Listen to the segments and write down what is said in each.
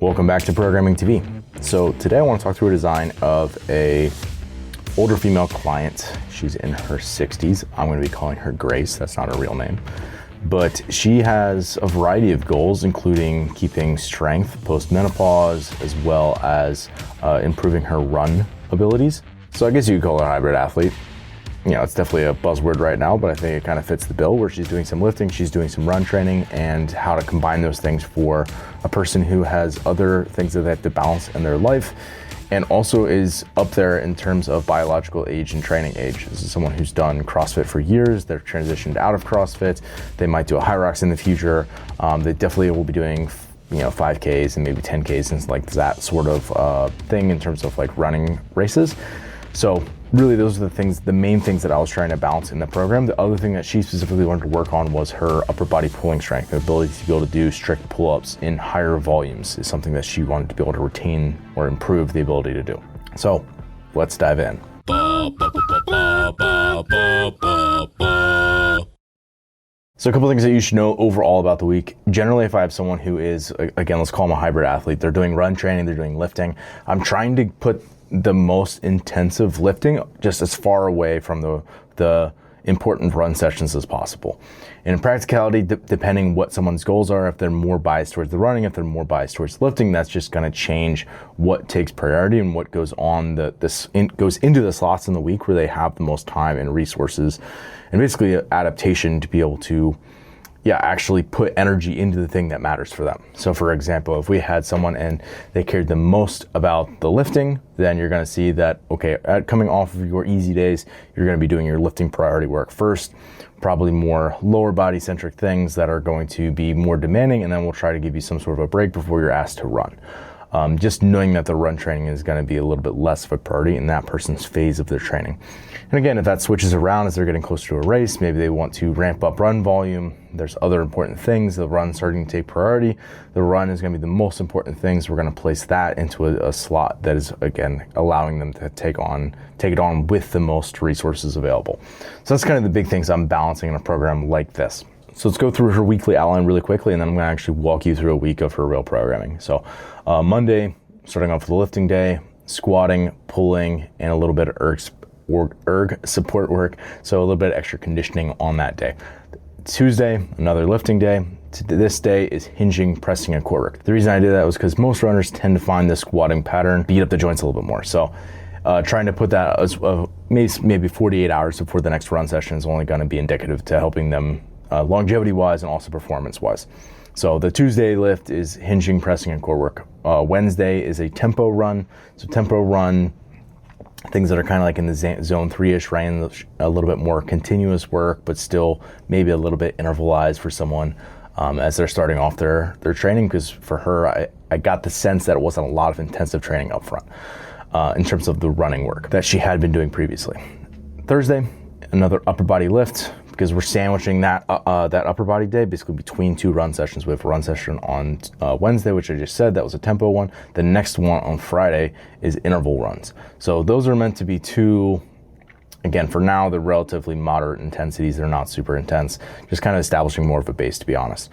Welcome back to Programming TV. So today I want to talk through a design of a older female client. She's in her 60s. I'm going to be calling her Grace. That's not her real name. But she has a variety of goals, including keeping strength post-menopause, as well as improving her run abilities. So I guess you could call her a hybrid athlete. You know, it's definitely a buzzword right now, but I think it kind of fits the bill where she's doing some lifting, she's doing some run training, and how to combine those things for a person who has other things that they have to balance in their life, and also is up there in terms of biological age and training age. This is someone who's done CrossFit for years. They're transitioned out of CrossFit. They might do a high rocks in the future. They definitely will be doing 5Ks and maybe 10Ks and like that sort of thing in terms of like running races. So really those are the main things that I was trying to balance in the program. The other thing that she specifically wanted to work on was her upper body pulling strength. The ability to be able to do strict pull-ups in higher volumes is something that she wanted to be able to retain or improve the ability to do. So let's dive in. So a couple things that you should know overall about the week. Generally, if I have someone who is, again, let's call them a hybrid athlete, they're doing run training, they're doing lifting, I'm trying to put the most intensive lifting just as far away from the important run sessions as possible. And in practicality, depending what someone's goals are, if they're more biased towards the running, if they're more biased towards lifting, that's just going to change what takes priority and what goes on goes into the slots in the week where they have the most time and resources and basically adaptation to be able to actually put energy into the thing that matters for them. So for example, if we had someone and they cared the most about the lifting, then you're going to see that, okay, coming off of your easy days, you're going to be doing your lifting priority work first, probably more lower body centric things that are going to be more demanding, and then we'll try to give you some sort of a break before you're asked to run. Just knowing that the run training is going to be a little bit less of a priority in that person's phase of their training. And again, if that switches around as they're getting closer to a race, maybe they want to ramp up run volume. There's other important things. The run starting to take priority. The run is going to be the most important things. We're going to place that into a slot that is, again, allowing them to take it on with the most resources available. So that's kind of the big things I'm balancing in a program like this. So let's go through her weekly outline really quickly, and then I'm going to actually walk you through a week of her real programming. So Monday, starting off with the lifting day, squatting, pulling, and a little bit of erg support work. So a little bit of extra conditioning on that day. Tuesday, another lifting day. This day is hinging, pressing, and core work. The reason I did that was because most runners tend to find the squatting pattern beat up the joints a little bit more. So trying to put that as maybe 48 hours before the next run session is only going to be indicative to helping them longevity-wise and also performance-wise. So the Tuesday lift is hinging, pressing, and core work. Wednesday is a tempo run. So tempo run, things that are kind of like in the zone 3-ish range, a little bit more continuous work, but still maybe a little bit intervalized for someone as they're starting off their training, because for her, I got the sense that it wasn't a lot of intensive training up front in terms of the running work that she had been doing previously. Thursday, another upper body lift, because we're sandwiching that upper body day basically between two run sessions. We have a run session on Wednesday, which I just said, that was a tempo one. The next one on Friday is interval runs. So those are meant to be two, again, for now, they're relatively moderate intensities. They're not super intense, just kind of establishing more of a base, to be honest.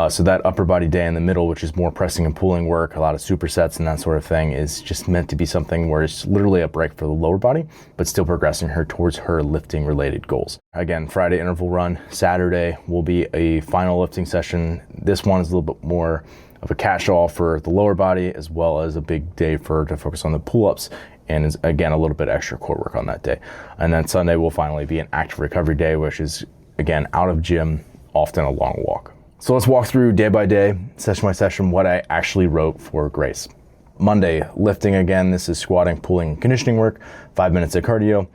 So that upper body day in the middle, which is more pressing and pulling work, a lot of supersets and that sort of thing, is just meant to be something where it's literally a break for the lower body, but still progressing her towards her lifting related goals. Again, Friday interval run. Saturday will be a final lifting session. This one is a little bit more of a catch-all for the lower body, as well as a big day for her to focus on the pull-ups, and is, again, a little bit extra core work on that day. And then Sunday will finally be an active recovery day, which is, again, out of gym, often a long walk. So let's walk through day by day, session by session, what I actually wrote for Grace. Monday, lifting again. This is squatting, pulling, and conditioning work, 5 minutes of cardio,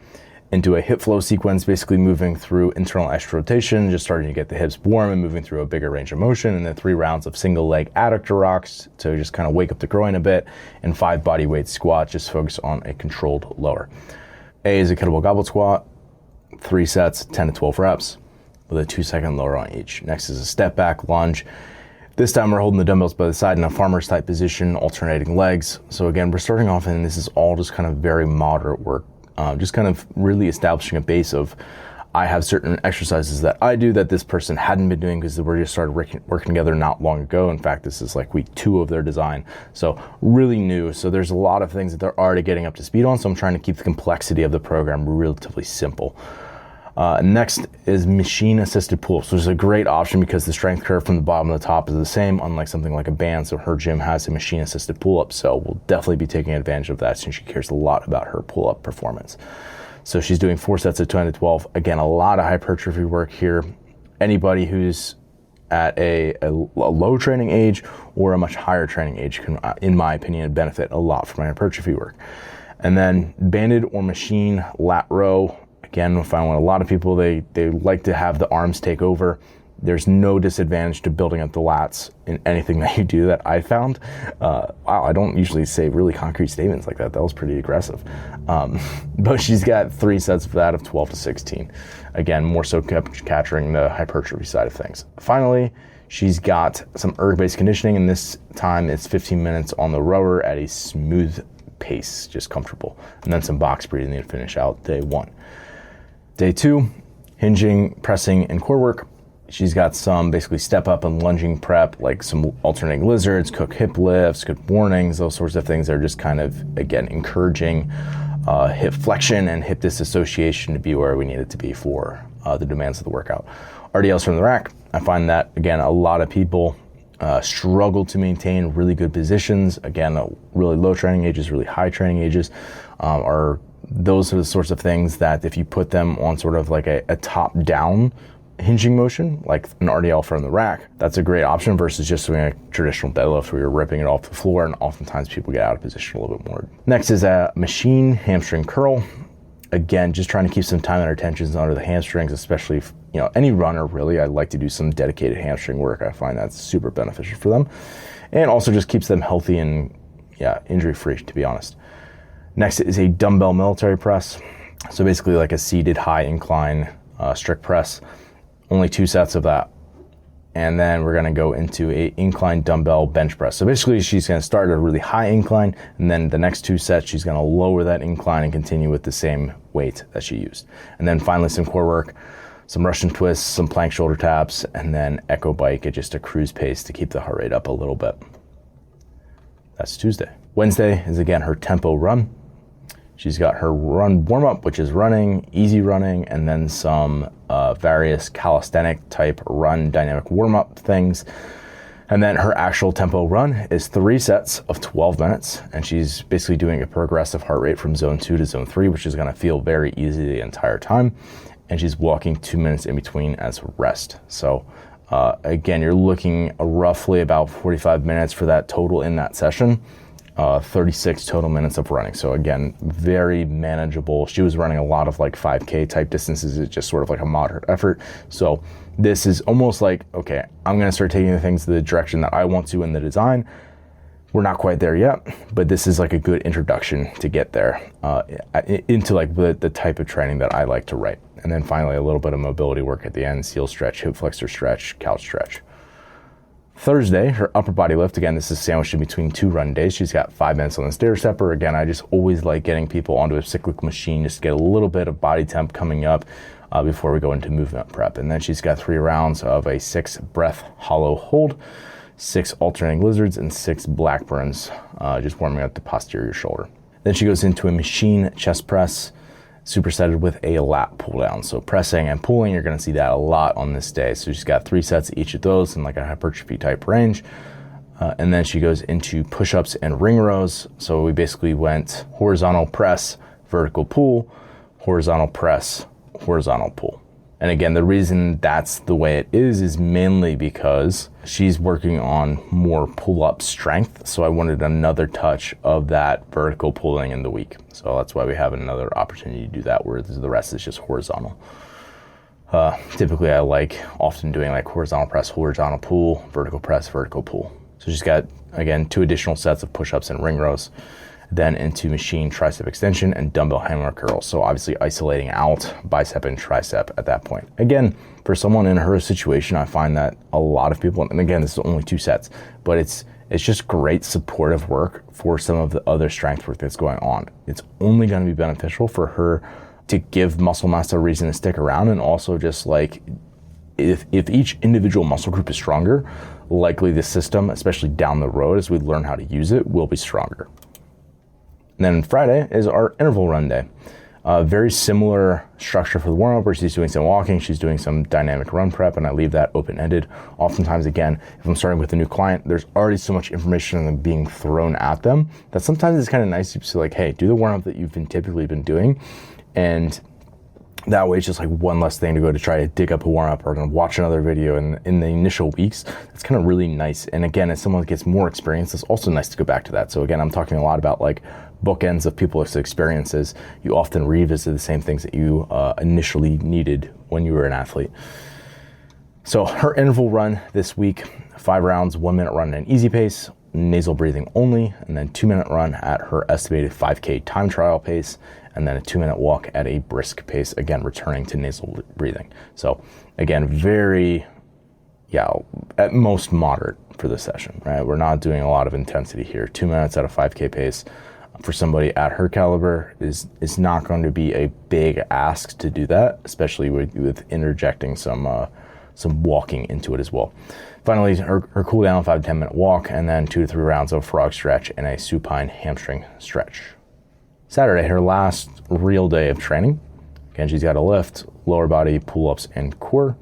into a hip flow sequence, basically moving through internal extra rotation, just starting to get the hips warm and moving through a bigger range of motion, and then 3 rounds of single leg adductor rocks to just kind of wake up the groin a bit, and 5 body weight squats, just focus on a controlled lower. A is a kettlebell goblet squat, 3 sets, 10 to 12 reps, with a 2-second lower on each. Next is a step back lunge. This time we're holding the dumbbells by the side in a farmer's type position, alternating legs. So again, we're starting off, and this is all just kind of very moderate work, just kind of really establishing a base of I have certain exercises that I do that this person hadn't been doing because we just started working together not long ago. In fact, this is like week 2 of their design. So really new. So there's a lot of things that they're already getting up to speed on. So I'm trying to keep the complexity of the program relatively simple. Next is machine-assisted pull-ups, which is a great option because the strength curve from the bottom to the top is the same, unlike something like a band. So her gym has a machine-assisted pull-up, so we'll definitely be taking advantage of that since she cares a lot about her pull-up performance. So she's doing 4 sets of 20 to 12. Again, a lot of hypertrophy work here. Anybody who's at a low training age or a much higher training age can, in my opinion, benefit a lot from hypertrophy work. And then banded or machine lat row. Again, I find a lot of people, they like to have the arms take over. There's no disadvantage to building up the lats in anything that you do that I found. Wow, I don't usually say really concrete statements like that. That was pretty aggressive. But she's got 3 sets of that of 12 to 16. Again, more so capturing the hypertrophy side of things. Finally, she's got some erg-based conditioning, and this time it's 15 minutes on the rower at a smooth pace, just comfortable. And then some box breathing to finish out day 1. Day 2, hinging, pressing, and core work. She's got some basically step up and lunging prep, like some alternating lizards, cook hip lifts, good warnings, those sorts of things. They're just kind of, again, encouraging hip flexion and hip disassociation to be where we need it to be for the demands of the workout. RDLs from the rack. I find that, again, a lot of people struggle to maintain really good positions. Again, really low training ages, really high training ages those are the sorts of things that if you put them on sort of like a top-down hinging motion, like an RDL from the rack, that's a great option versus just doing a traditional deadlift where you're ripping it off the floor, and oftentimes people get out of position a little bit more. Next is a machine hamstring curl. Again, just trying to keep some time and tensions under the hamstrings, especially if, any runner really, I like to do some dedicated hamstring work. I find that's super beneficial for them. And also just keeps them healthy and injury-free, to be honest. Next is a dumbbell military press. So basically like a seated high incline strict press, only 2 sets of that. And then we're gonna go into a incline dumbbell bench press. So basically she's gonna start at a really high incline, and then the next 2 sets, she's gonna lower that incline and continue with the same weight that she used. And then finally some core work, some Russian twists, some plank shoulder taps, and then echo bike at just a cruise pace to keep the heart rate up a little bit. That's Tuesday. Wednesday is again her tempo run. She's got her run warm-up, which is running, easy running, and then some various calisthenic type run dynamic warm-up things. And then her actual tempo run is 3 sets of 12 minutes. And she's basically doing a progressive heart rate from zone 2 to zone 3, which is gonna feel very easy the entire time. And she's walking 2 minutes in between as rest. So again, you're looking roughly about 45 minutes for that total in that session. 36 total minutes of running. So again, very manageable. She was running a lot of like 5K type distances. It's just sort of like a moderate effort. So this is almost like, okay, I'm going to start taking the things to the direction that I want to in the design. We're not quite there yet, but this is like a good introduction to get there into like the type of training that I like to write. And then finally, a little bit of mobility work at the end, seal stretch, hip flexor stretch, couch stretch. Thursday, her upper body lift. Again, this is sandwiched in between 2 run days. She's got 5 minutes on the stair stepper. Again, I just always like getting people onto a cyclical machine just to get a little bit of body temp coming up before we go into movement prep. And then she's got 3 rounds of a 6 breath hollow hold, 6 alternating lizards, and 6 Blackburns, just warming up the posterior shoulder. Then she goes into a machine chest press, supersetted with a lat pull down. So pressing and pulling, you're gonna see that a lot on this day. So she's got 3 sets of each of those in like a hypertrophy type range. And then she goes into push-ups and ring rows. So we basically went horizontal press, vertical pull, horizontal press, horizontal pull. And again, the reason that's the way it is mainly because she's working on more pull-up strength. So I wanted another touch of that vertical pulling in the week. So that's why we have another opportunity to do that, where the rest is just horizontal. Typically I like often doing like horizontal press, horizontal pull, vertical press, vertical pull. So she's got, again, 2 additional sets of push-ups and ring rows, then into machine tricep extension and dumbbell hammer curls. So obviously isolating out bicep and tricep at that point. Again, for someone in her situation, I find that a lot of people, and again, this is only 2 sets, but it's just great supportive work for some of the other strength work that's going on. It's only going to be beneficial for her to give muscle mass a reason to stick around, and also just like if each individual muscle group is stronger, likely the system, especially down the road as we learn how to use it, will be stronger. And then Friday is our interval run day. Very similar structure for the warm-up where she's doing some walking, she's doing some dynamic run prep, and I leave that open-ended. Oftentimes, again, if I'm starting with a new client, there's already so much information being thrown at them that sometimes it's kind of nice to say like, hey, do the warm-up that you've typically been doing, and that way it's just like one less thing to go to try to dig up a warm-up or watch another video in the initial weeks. It's kind of really nice. And again, as someone gets more experience, it's also nice to go back to that. So again, I'm talking a lot about like bookends of people's experiences. You often revisit the same things that you initially needed when you were an athlete. So her interval run this week, 5 rounds, 1 minute run at an easy pace, nasal breathing only, and then 2 minute run at her estimated 5K time trial pace, and then a 2 minute walk at a brisk pace, again, returning to nasal breathing. So again, very, at most moderate for this session, right? We're not doing a lot of intensity here. 2 minutes at a 5K pace for somebody at her caliber is not going to be a big ask to do that, especially with interjecting some walking into it as well. Finally, her cool down 5 to 10 minute walk, and then 2 to 3 rounds of frog stretch and a supine hamstring stretch. Saturday, her last real day of training. Again, she's got a lift, lower body, pull-ups, and core.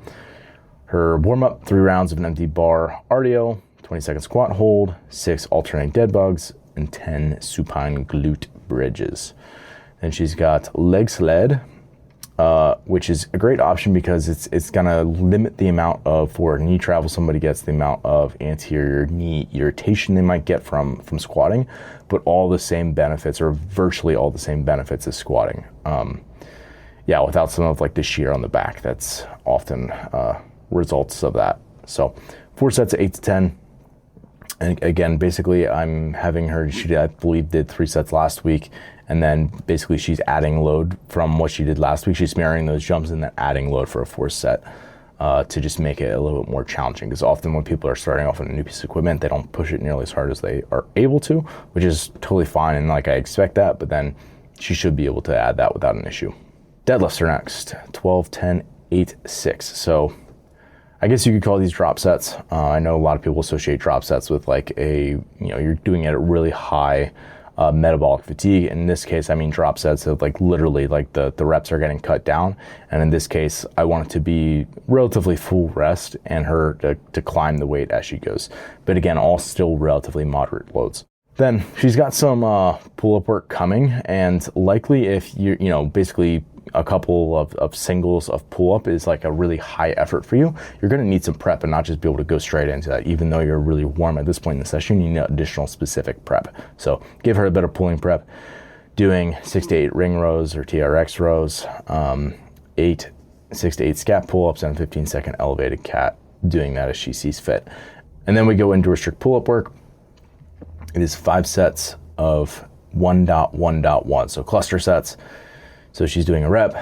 Her warm-up, 3 rounds of an empty bar cardio, 20-second squat hold, 6 alternating dead bugs, and 10 supine glute bridges. Then she's got leg sled, which is a great option because it's gonna limit the amount of forward knee travel somebody gets, the amount of anterior knee irritation they might get from squatting, but all the same benefits, or virtually all the same benefits as squatting. Without some of like the shear on the back, that's often results of that. So 4 sets of 8 to 10. And again, basically I'm having her, I believe did 3 sets last week, and then basically she's adding load from what she did last week. She's mirroring those jumps and then adding load for a 4th set to just make it a little bit more challenging. Because often when people are starting off on a new piece of equipment, they don't push it nearly as hard as they are able to, which is totally fine, and like I expect that, but then she should be able to add that without an issue. Deadlifts are next, 12, 10, 8, 6. So I guess you could call these drop sets. I know a lot of people associate drop sets with like you're doing it at really high metabolic fatigue. In this case, I mean drop sets of like literally like the reps are getting cut down. And in this case, I want it to be relatively full rest and her to climb the weight as she goes. But again, all still relatively moderate loads. Then she's got some pull-up work coming, and likely if basically a couple of singles of pull-up is like a really high effort for you, you're going to need some prep and not just be able to go straight into that. Even though you're really warm at this point in the session, you need additional specific prep. So give her a bit of pulling prep, doing 6 to 8 ring rows or TRX rows, 6 to 8 scat pull-ups, and a 15-second elevated cat, doing that as she sees fit. And then we go into restrict pull-up work. It is 5 sets of 1.1.1, so cluster sets. So she's doing a rep,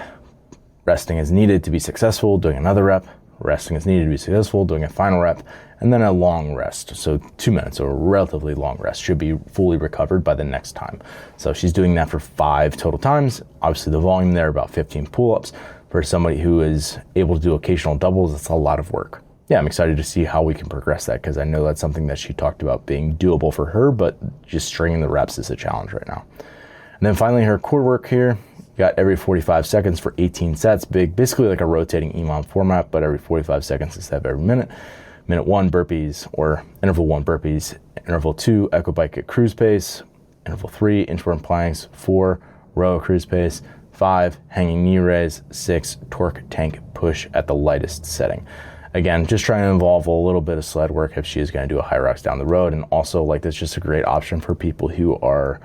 resting as needed to be successful, doing another rep, resting as needed to be successful, doing a final rep, and then a long rest. So 2 minutes, or a relatively long rest, should be fully recovered by the next time. So she's doing that for 5 total times. Obviously the volume there, about 15 pull-ups. For somebody who is able to do occasional doubles, it's a lot of work. Yeah, I'm excited to see how we can progress that, because I know that's something that she talked about being doable for her, but just stringing the reps is a challenge right now. And then finally her core work here. Got every 45 seconds for 18 sets, basically like a rotating EMOM format, but every 45 seconds instead of every minute. Minute 1 burpees, or interval 1 burpees, interval 2 echo bike at cruise pace, interval 3 inchworm planks, 4 row cruise pace, 5 hanging knee raise, 6 torque tank push at the lightest setting. Again, just trying to involve a little bit of sled work if she is going to do a high rocks down the road, and also like that's just a great option for people who are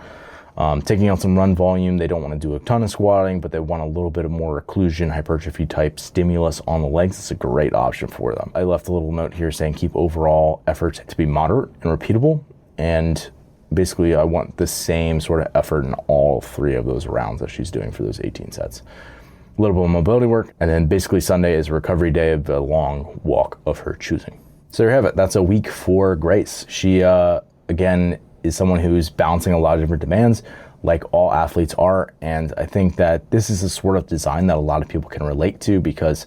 taking out some run volume. They don't want to do a ton of squatting, but they want a little bit of more occlusion, hypertrophy type stimulus on the legs. It's a great option for them. I left a little note here saying keep overall effort to be moderate and repeatable. And basically I want the same sort of effort in all 3 of those rounds that she's doing for those 18 sets. A little bit of mobility work. And then basically Sunday is a recovery day of a long walk of her choosing. So there you have it. That's a week for Grace. She, again, is someone who's balancing a lot of different demands, like all athletes are. And I think that this is a sort of design that a lot of people can relate to because,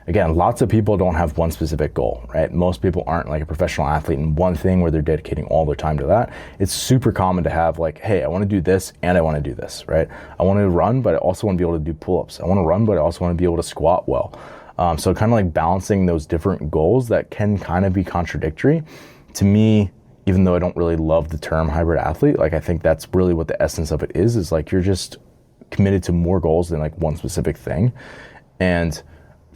again, lots of people don't have one specific goal, right? Most people aren't like a professional athlete in one thing where they're dedicating all their time to that. It's super common to have like, hey, I want to do this and I want to do this, right? I want to run, but I also want to be able to do pull-ups. I want to run, but I also want to be able to squat well. So kind of like balancing those different goals that can kind of be contradictory. To me, even though I don't really love the term hybrid athlete, like I think that's really what the essence of it is like you're just committed to more goals than like one specific thing. And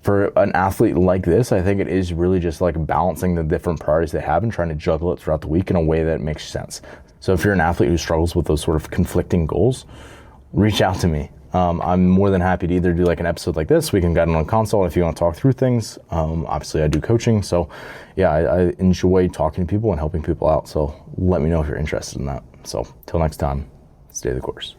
for an athlete like this, I think it is really just like balancing the different priorities they have and trying to juggle it throughout the week in a way that makes sense. So if you're an athlete who struggles with those sort of conflicting goals, reach out to me. I'm more than happy to either do like an episode like this. We can get on consult if you want to talk through things. Obviously I do coaching. So yeah, I enjoy talking to people and helping people out. So let me know if you're interested in that. So till next time, stay the course.